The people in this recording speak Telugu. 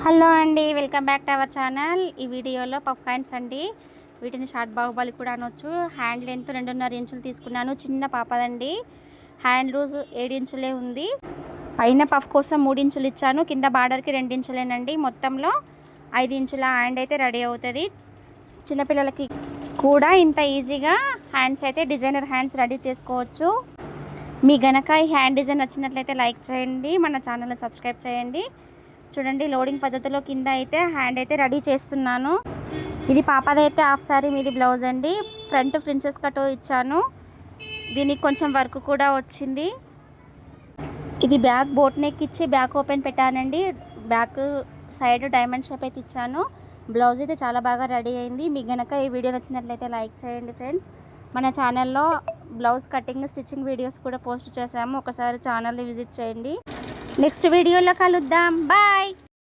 హలో అండి, welcome back to our channel. ఈ వీడియోలో పఫ్ హ్యాండ్స్ అండి. వీటిని షార్ట్ బాహుబలి కూడా అనొచ్చు. హ్యాండ్ లెంత్ 2.5 ఇంచులు తీసుకున్నాను. చిన్న పాపదండి. హ్యాండ్ లూజ్ 7 ఇంచులే ఉంది. పైన పఫ్ కోసం 3 ఇంచులు ఇచ్చాను. కింద బార్డర్కి 2 ఇంచులేనండి. మొత్తంలో 5 ఇంచుల హ్యాండ్ అయితే రెడీ అవుతుంది. చిన్నపిల్లలకి కూడా ఇంత ఈజీగా హ్యాండ్స్ అయితే డిజైనర్ హ్యాండ్స్ రెడీ చేసుకోవచ్చు. మీ గనక ఈ హ్యాండ్ డిజైన్ నచ్చినట్లయితే లైక్ చేయండి, మన ఛానల్ని సబ్స్క్రైబ్ చేయండి. చూడండి, లోడింగ్ పద్ధతిలో కింద అయితే హ్యాండ్ అయితే రెడీ చేస్తున్నాను. ఇది పాపదైతే హాఫ్ సారీ మీది బ్లౌజ్ అండి. ఫ్రంట్ ప్రిన్సెస్ కట్ ఇచ్చాను. దీనికి కొంచెం వర్క్ కూడా వచ్చింది. ఇది బ్యాక్ బోట్ నెక్ ఇచ్చి బ్యాక్ ఓపెన్ పెట్టానండి. బ్యాక్ సైడ్ డైమండ్ షేప్ అయితే ఇచ్చాను. బ్లౌజ్ అయితే చాలా బాగా రెడీ అయింది. మీకు గనక ఈ వీడియో నచ్చినట్లయితే లైక్ చేయండి ఫ్రెండ్స్. మన ఛానల్లో బ్లౌజ్ కటింగ్ స్టిచ్చింగ్ వీడియోస్ కూడా పోస్ట్ చేసాము. ఒకసారి ఛానల్ని విజిట్ చేయండి. నెక్స్ట్ వీడియోలో కలుద్దాం. బాయ్.